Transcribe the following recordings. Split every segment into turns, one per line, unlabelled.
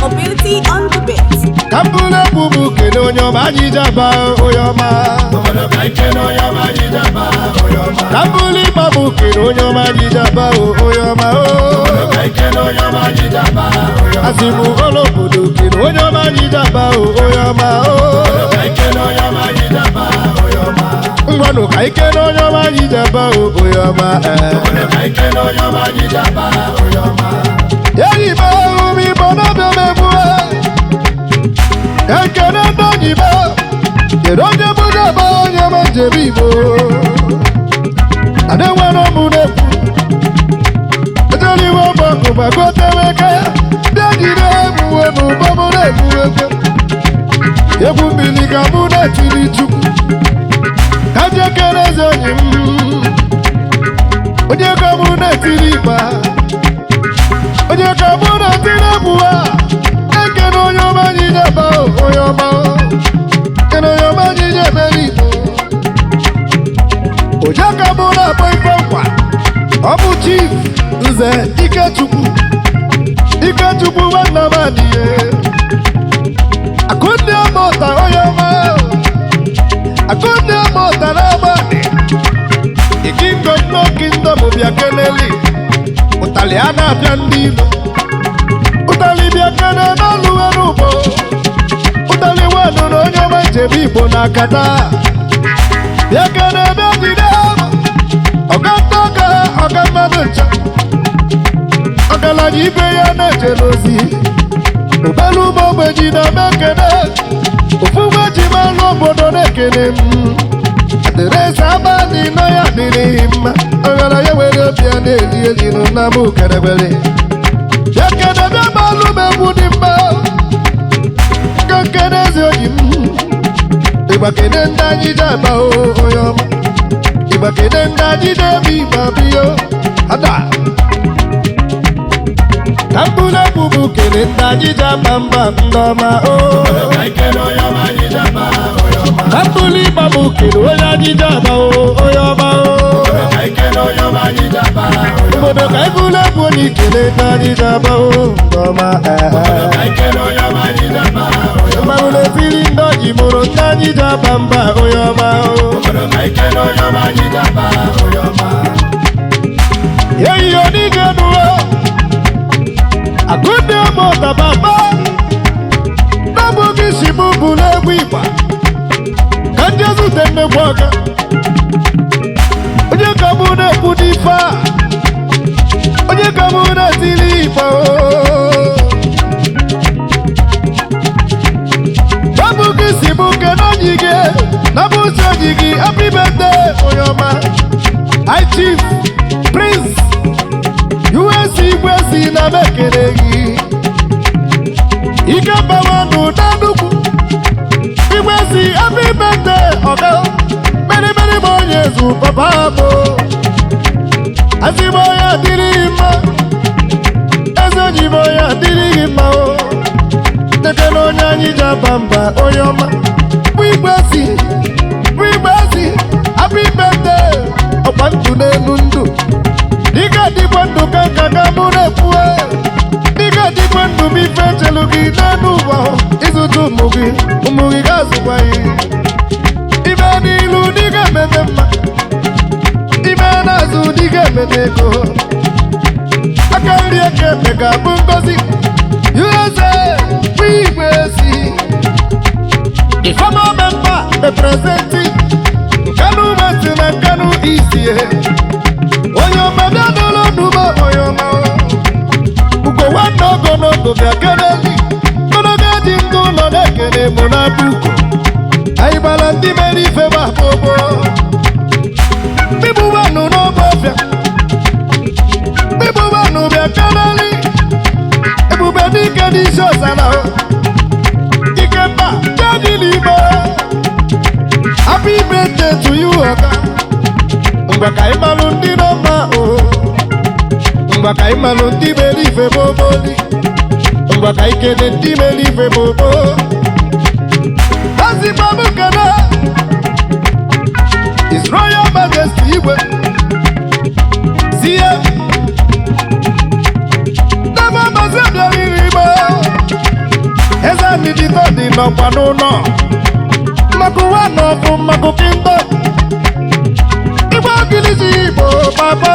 Ability on the beat.
Kambule bubu kene onyoma jijaba oyoma. Kambuli babu kene onyoma jijaba oyoma. Asimu olobodo kene onyoma jijaba oyoma. Ngwanu kai kene onyoma jijaba oyoma. Yeri ba umi bona bemebua. Ekene ndonyi ba. Keronye buga ba onye manjebibo. Adewano munefu. Ajali wo bako bagote weke. Dejire muwenu bamune muweke. Yebu mbilika mune tiri chuku. Kaje kereze onyim. Onye kamune tiri ba. Onye kamune tiri buwa. Ekene onyoma jijaba oyoma. Ekene onyoma jijaba libo. Onye kamune boyfriendwa. Obu chief Nze Ikechukwu Wanamadiye. Akunde mota oyoma. Akunde mota namani. Ikingdom no kingdom biakeneli. Utaliana biandilo. Utali biakene na luwerubo. Utali wano no nyoma jebibo nakata. Biakene biadidemo. Ogantoka ogamanucha. Ogala jibe ya na jelozi. Ubelu mombe jina mekene. Ufuwe jimalo bodo nekene. Aderesa abani no ya dirihima. Ogala ya wele piane liye no namu kerebele. Yakene biamalu mebudimba. Kankene ziyojim. Ibakene ndaji jaba oyoma. Ibakene ndaji debi babiyo. Hada. Kambule bubu kene ndaji jaba mba ndoma o. Kambuli babu kene oyaji jaba o oyoma o. Mbodo kaibule buni kene ndaji jaba o ndoma Mabule fili ndoji muro ndaji jaba mba oyoma o. Yeyi onige nuwa. Akunde mota baba. Nabugi shibubule wipa. Kanjezu teme waka. Onye kamune pudifa. Onye kamune tilipa. Nabugi shibuke nojige. Nabugi ojigi happy birthday oyoma. High Chief Prince Igwesi na mekeregi. Ikemba wanu danuku. Igwesi happy birthday oga. Many monyezu papa mo. Asimoya dirima. Ezonyimoya dirima o. Tekeno nyanyi jabamba oyoma. Igwesi happy birthday. Opantu nenundu. Diga dikwandu kaka mune pue. Diga dikwandu mi fenchelugi nenuwa. Izutu umugi gazu kwai. Imeni ilu diga menema. Imena zu diga meneko. Akari eke mega bungozi. USA Igwesi. The former member representing Kanu West and Kanu East. Oyoma biadolo nubo oyoma. Ugo wano gono go biakeneli. Kono gaji nguno nekene monabuko. Aibala ndimeri feba bobo. Bibu wano no bofya. Bibu wano biakeneli. Ebu bedike di shosana. Ikemba jadi libo. Happy birthday to you, Oga. Mbaka imalundi noma o. Mbaka imalundi believe boboli. Mbaka ikene ndi believe bobo. Asi babu kana. His Royal Majesty Igwe. Siya. Nama mazembe liriba. nọkwa n'ụlọ maka ụwa n'ọfụ maka kingdom Igbo gilisi Igbo papa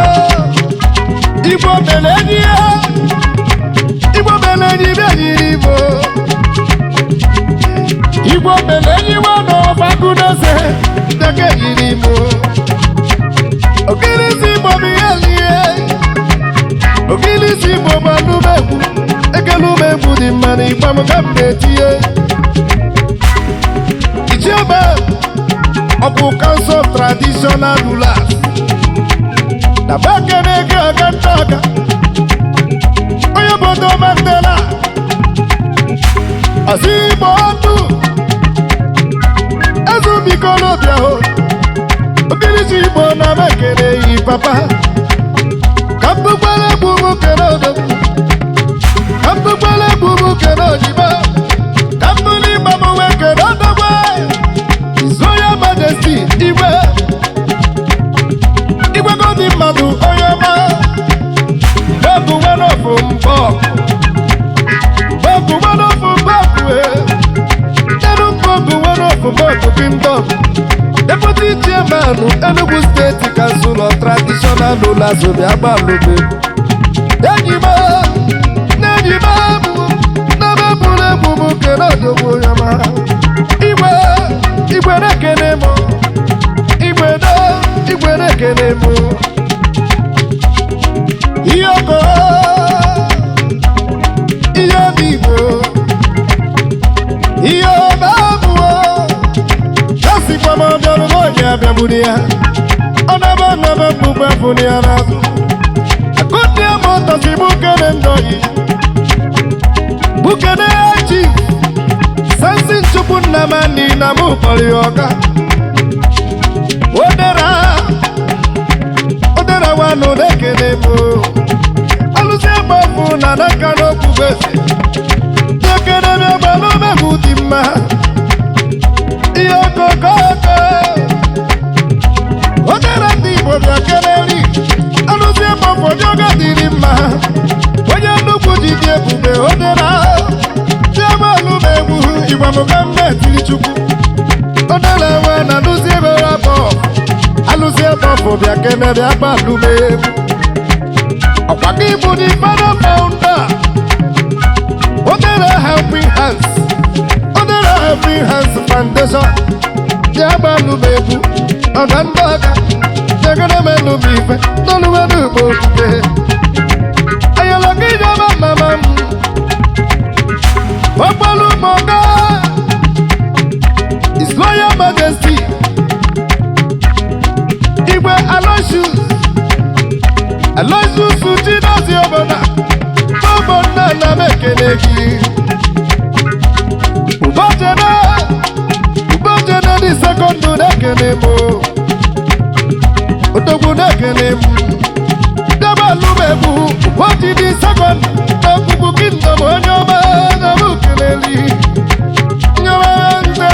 Igbo mere enyi ya Igbo mere enyi bịanyere Igbo Igbo mere enyi nwa n'ọfa kụneze ndeke yiri Igbo Ogilisi Igbo bụ ihe lie Ogilisi Igbo bụ anụmegwu ekelumegwu dị mma n'Igbo m ka m na-etinye Ikemba ọ bụ Council of Traditional Rulers na bakene gị ọga ndị ọga onye obodo Mandela ọzọ Igbo ọdụ ezubikọlọbịa hụ Ogilisi Igbo na bekere yi papa ka mgbugbere egwu m kere odogwu ka mgbugbere egwu m kere ojibo ka mbuli ịgba m wee kere odogwu His Royal Majesty Igwe godi mmadụ onye ọma Bogu nwere ofu mbọ Bogu nwere ofu mbọgụ Nenu Bogu nwere ofu mbọgụ kingdom Deputy Chairman Enugu State Council of Traditional Rulers obi agbalụbe Ejima N'ebe bụrụ egwu m kere odogwu onye ọma Igwe na-ekene m Igwe na-ekene m ihe ọkọ ihe obi Igbo ihe ọba abụọ ya sikwa m ọbịarụ n'onye abịagburu ya ọ na-ebe mkpukpe fụrụ ya n'azụ akụnne m ụtọsi bukene ndọyi bukene echi sensi nchukwu nna m nni na mụ kpọrọ ya ọka Odera wanu nekene mo Alụsị egbafu na n'aka n'okpukpe Nekene m egbalụ megwu dị mma Ihe okoko Odera ndị Igbo bịa keneri Alụsị egbafu onye oge dịrị mma Onye nnukwu ji dị ebube odera Dị egbalụ megwu Igbo m ka mbe tiri Chukwu Odera we na alụsị ebe rapọ Alụsị ebọfụ bịa kene bịa gbalụme ọkwa gị bụ the father founder Odera Helping Hands Foundation bịa gbalụme egwu ọga ndị ọga jegere melụm ife n'oluwere ugbo okike ayọlọ gị jọba mama m ọkpọlụ m ọga His Royal Majesty Igwe Aloysius Chinozie obodo Bobo nna na m ekele gị Ubojene dị sekọndụ na-ekele m Odogwu na-ekele m Debalụmegbu Uboji dị sekọndụ n'okpukpu kingdom onye ọma na m keleli Nyewe ndị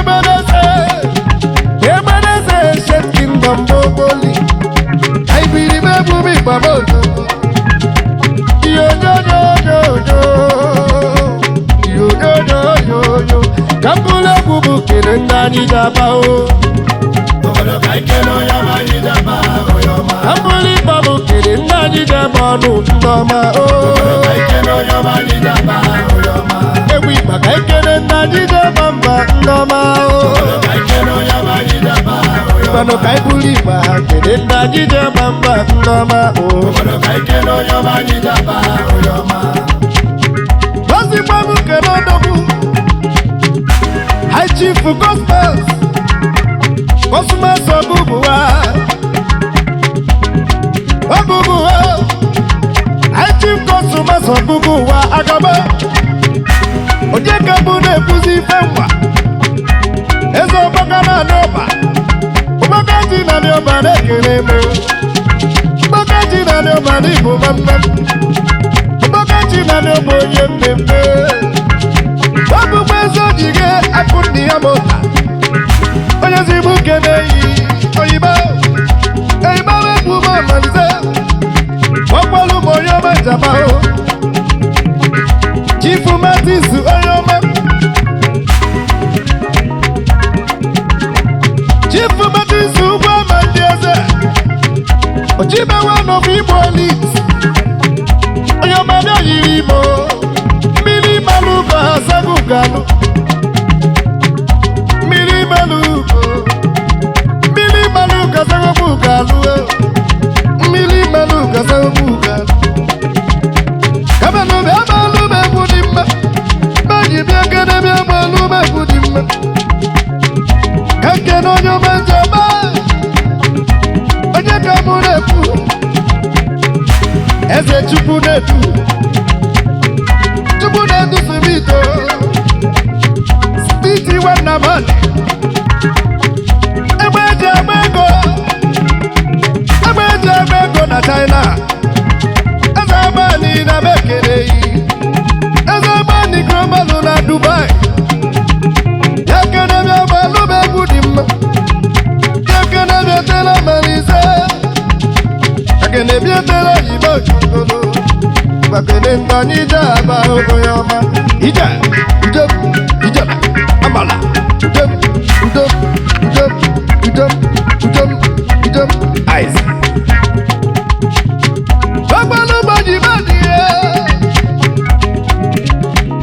Ebeneze Shet Kingdom Boboli Aibiri mebubi babodo Yo Kambule bubu kere ndani jaba o Obodo kaikelo yama jaba o yama Kambuli babu kere ndani jaba no ndoma o Obodo kaikelo yama jaba o yama Ewi bakaikele ndani jaba mba ndoma o Obodo kaikelo yama jaba o yama Bano kaibuli bakere ndani jaba mba ndoma o Obodo kaikelo yama jaba o yama Basi babu kere ndoku High Chief Gospels Cosmas Obubuwa High Chief Cosmas Obubuwa Agaba Ojeka Bude Puzi Femwa Ezo Bakana Nyoba Ubakaji na Nyoba Nekeremo Ubakaji na Nyoba Nibu Mamam Ubakaji na Nyoba Yembembe Babu Bezo Jige Akundi Amota Onye zibu kene yi Oyiba Eyiba webu mamalize Wakwalu moyo majaba o Chifu Matisu oyoma bugalu mili maluka sago bugalu mili maluka sago bugalu kabano be amalu be budimma baji bi akene be amalu be budimma kakeno nyo manjaba onye kamurepu eze chupu netu Subito Spiti wana mani Emeje amego na China Ezamani na Mekerei Ezamani kromalu na Dubai Yakene mya malu begudim Yakene mya tela Malaysia Yakene mya tela Ibo Chukolo Bakene ntani jaba okoyoma Ija Amala Ice Babalu baji badiye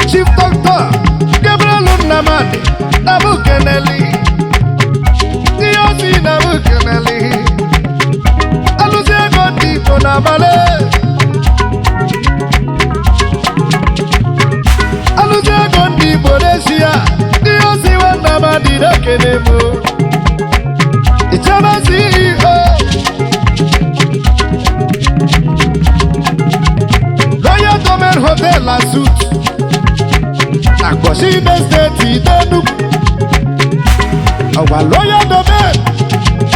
Chief Doctor Gabriel Namadi Nabukeneli Diyosi Nabukeneli Alusia Gondi Konabale Gondi Bodesia, Diosi Wanamadi Kenemo, Ichama CEO, Royal Domain Hotel and Suit, Akwashi Estate Denu, our Royal Domain,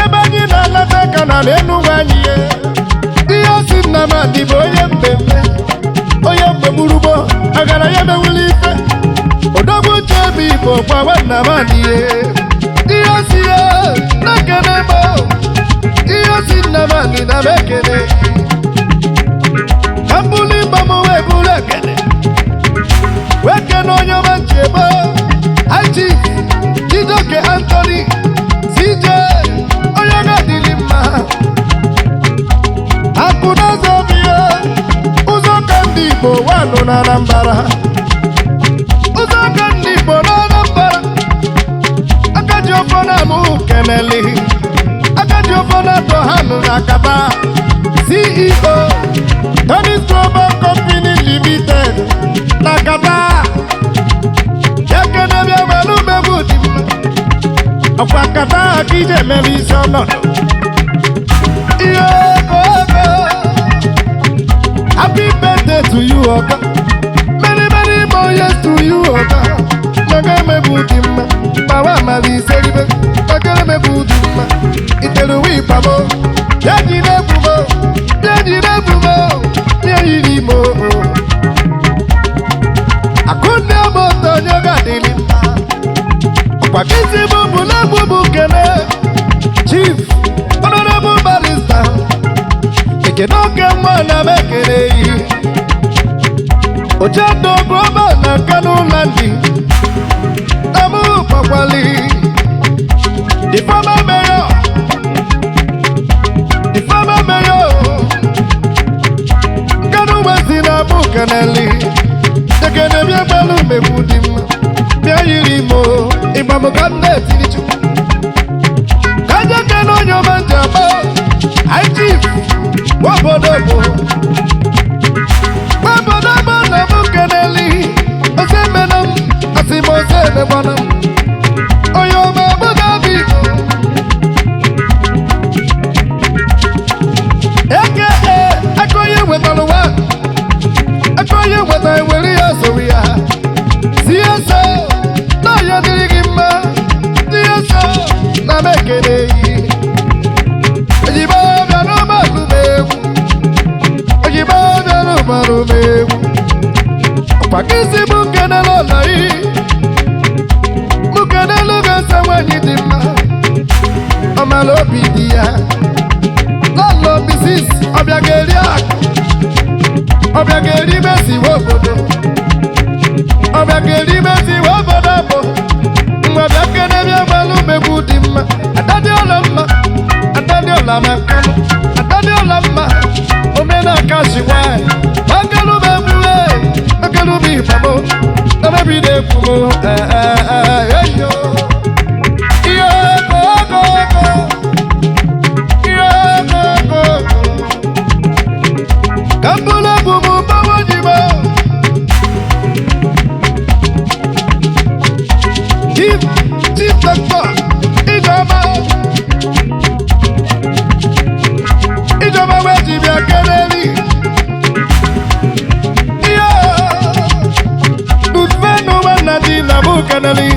Ebani Nalata Kanalenu Wanye, Diosi Namadi Boyembe, Oyembe Murubo, Agarayame Wulife. Odogu chebi po kwa wana maniye Diyosi ya nakene mo Diyosi na mani na mekene Kambuli mamo webule kene Wekeno nyoma chebo Haji Chidoke Anthony CJ Oyaga dilima Hakuna zobie Uzo kandipo wano na nambara Akajofona mukeneli Akajofona tohanu nakaba CEO Tony's Global Company Limited Nakaba Yakene bia malume budima Akwakata akije melisono Happy birthday to you, Oga. Many more years to you, Oga. Magame budima, Bawa Mali Seribe, Magame budima, Iteluwi Pamo, Yajine Bumo, Yajimo. Akunde Moto Nyoga Dilima, Pakisi Bubula Bubukene, Chief, Honorable Barista. Kenoke mwana mekerei Ojado groba na kanulandi Namu pakwali The former mayor Kanu wezi na bukaneli Tekene bia balu mekudima Bia yirimo Imamu kande tilichu Kanya keno nyoma njaba Chief Wabodobo na mukeneli Osemenam Asimoseme wanam Oyoma Bogabigo Akoye wetaluwa Akoye wetai weli asoria Siyaso Na yadirigima Siyaso Na mekenei Ejibabia no malumewu Ejibabia no malumewu Pakisi mukenelo lai Mukenelo gasa wanyidima Amalo bidia Lalo bisis Obiageri besi wobodo Obiageri besi wobodo Mwabiakene bia malume budima Adadi olama Adadi olama kano Adadi olama Omena kashi wai Magalu bebule Magalu bifamo Name bide ku bumu yo yo go Kambula bumu bawajiba Chief Doctor Ijoma weji bia keneli Iyo Udvenu wanadi na mukeneli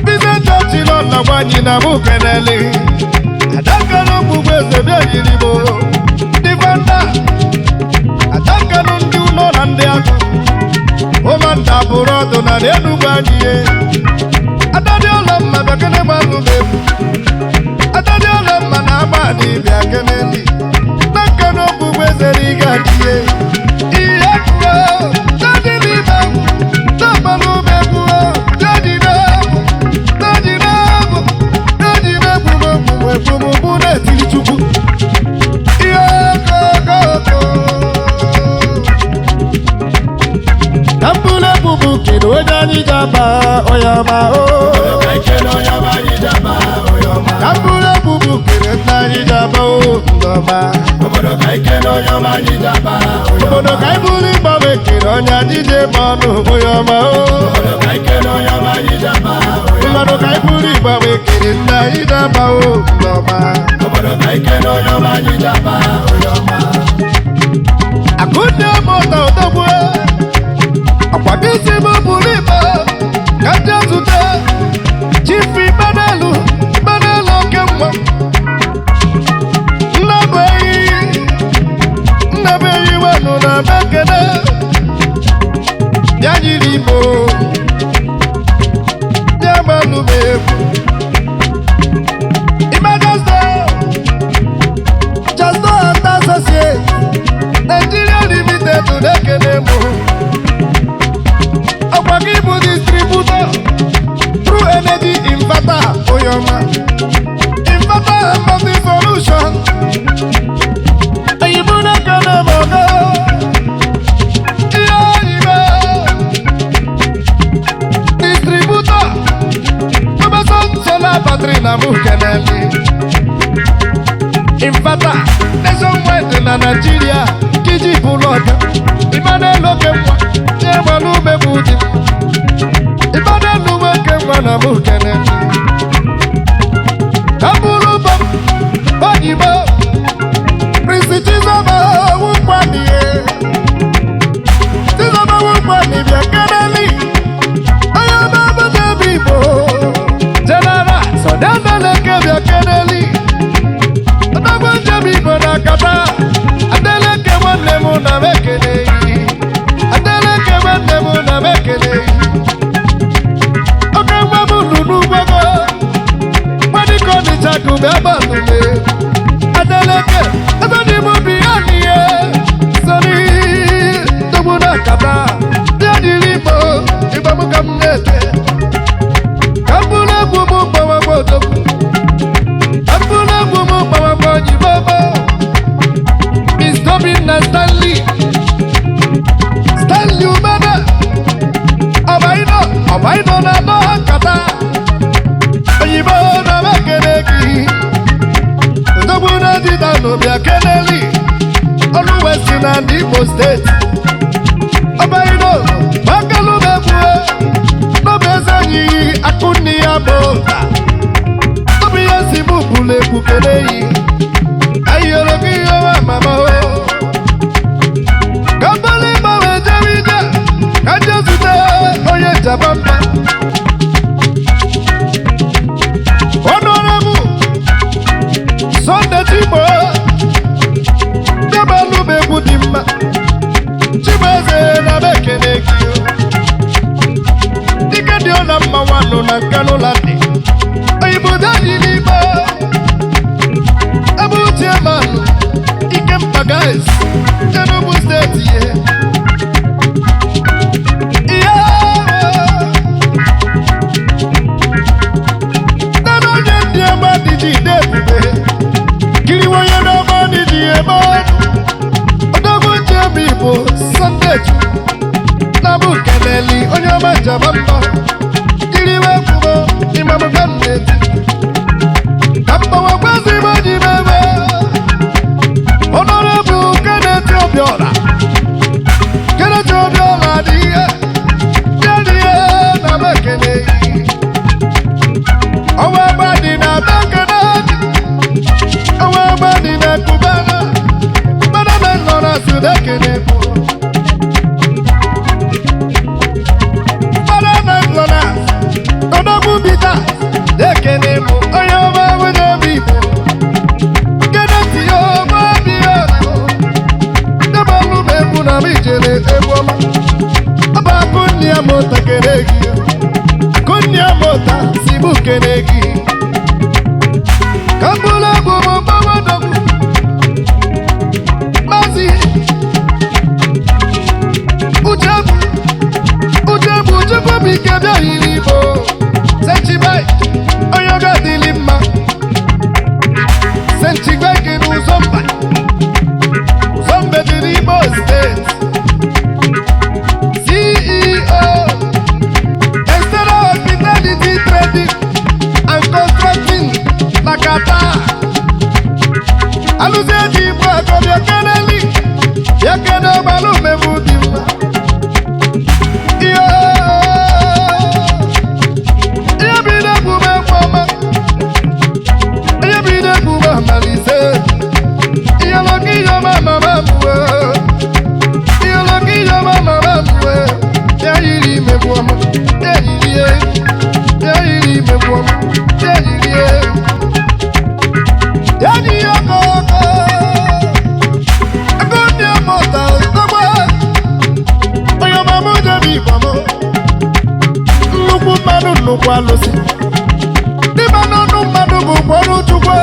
Bizenjo chilo na wanyi na mukeneli Adakano kubweze bia yiribo Divanda Adakano ndi uno na ndi ako Omanda burodo na nenu banyiye Adadi olama bakene manu mebu Adadi olama na amani bia keneli Nakano kubweze rigadiye Iye kuwa Dadi libabu Tabalu mebu Dadi nabu Dadi nabu Dadi mebu Mebu mebu Netili chuku Iye koko Kambule bubu kino wejani jaba oyama o Kambule bubu kino wejani jaba o ngoma Obodo kai buli babe kino nyadije manu oyama o Obodo kai buli babe kino nyadije jaba o ngoma Akunde mota otobwe Akwagisi mabulima Kaja zute Chifi banelu kemwa Nabeyi wanu na bekene Yajiribo Yamanu mebu Just and associate Nigeria limited to the Kenemo Awagibu distributor True energy inverter Oyama Inverter and multi solution Ayibuna Kanemogo Distributor Amazon solar battery na mukeneli Inverter nationwide na Nigeria Kiji buloga Imanelo kemwa Nyemalu mebudi Imanelu kemwa na mukeneli Kabulu bam Bagibo Prisi Chizama Wukwani Chizama Wukwani Bia keneli Ayama Badebibo General Sodaneleke Bia keneli Bibo na kata Adeleke wane mu na mekele Adeleke wane mu na mekele Oke mwamu lulu mwego Mwani koni chaku beba lume Adeleke Atani mubiyani ye Soni Tumu na kata Yadi lipo Ibamu kamnete Kambule bumu bawa bodoku Kambule bumu bawa bojibobo Bina Stanley Umene Obaino na no kata Oyibo na mekeneki Ndobu na dida no bia keneli Oluwesi na Igbo State Obaino Makalu mebue No bezenyi akuni ya boga Obi yesi mubule kukenei Ayologi yawa mama ho Kambali mawe jawija Kaja zute oye jabamba Honorable Sonde Chibo Jabalu bebudima Chibeze na bekene kiyo Dike dio na mawano na kanolandi Oyibudaji lima Abu Tiemanu Ikemba guys Enugu State Nano yendi ama diji debube Kili woye nama diji ema Odogu jemibo Sandeju Ijabamba Iriwe kubo Imamu Gandeti Kamba wakwazi majibebe Honorable Kenneth Obiora Kenneth Obiora diye Diye na mekene Awa badi na mekene Awa badi na kubana Bada menona sudekene Bada menona Koda kubita Dekene mo Ayama wene bibo Kenneth Obiora Dabalu mebu na mijele eboma Aba kunya mota keregi Kunya mota sibu keregi Kambula bobo bawa dobu Mazi Ujabu bikebya ilibo Senchibai Oyoga dilima Senchibai kinu zomba Zombe dilimo state CEO External Hospitality Trading and Constructing Nakata Aluze jibwa kobi yakeneli Yakena malume mudima Iyo bide kume mama Iyo bide kume malise Iyo loki yo mama mamuwe Iyo loki yo mama mamuwe Ya yiri mebuama Ya yiri Ya yiri mebuama Ya yiri Ya yiri yokoko Akonya mota Tokwa Oyo mamu jebi kwamo Nnukwu mmadụ nnukwu alụsị Dịba n'ọnụ mmadụ bụ kwọrụ chukwu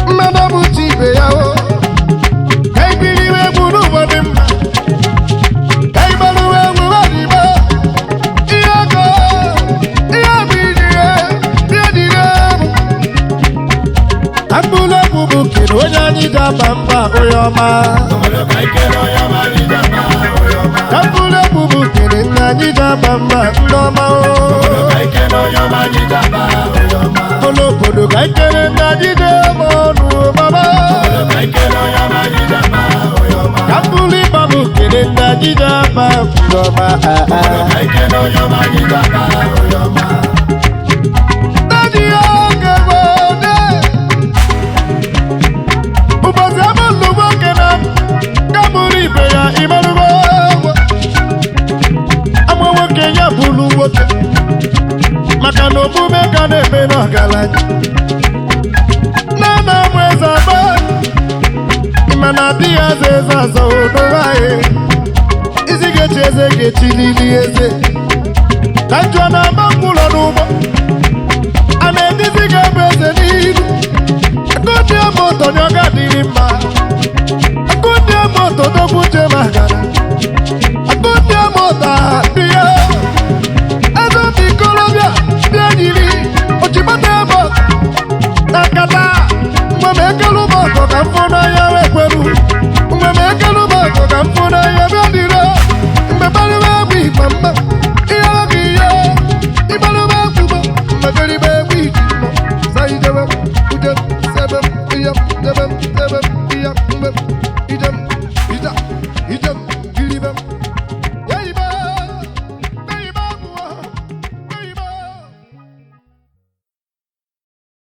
Mmadụ bụ chi ibe ya o Ka ikiri iwe gburu ụbọdị mma Ka ịgbarụ iwe gburu ọdịba Ihe ọkọ Ihe bụ ijire Ihe jire bụ Akpụlụ egwu bụ kere onye anyị ji aba mba onye ọma Akpụlụ egwu bụ kere nna anyị ji aba mba ndị ọma o Olobodo ka ikere nna anyị ji ebe ọnụ baba Akpụlụ ịgba bụ kere nna anyị ji aba ndị ọma Daddy oge gbode Ụbọchị abụlụ nwoke na Kamụrụ ibe ya imerụgo Agba nwoke ya bụrụ nwoke Maka na omume ka na-eme n'ọgaranya Na amụ eze agba Ịma na di ya aza eze azọ n'ụwa anyị Isi ga-echi eze ga-echi lili eze Ka njọ na-ama mkpụlọ n'ụgbọ A na-edizi ga-ebu eze n'ihu Akụdị moto n'ọga dịrị mma Akụdị moto n'okwu je magara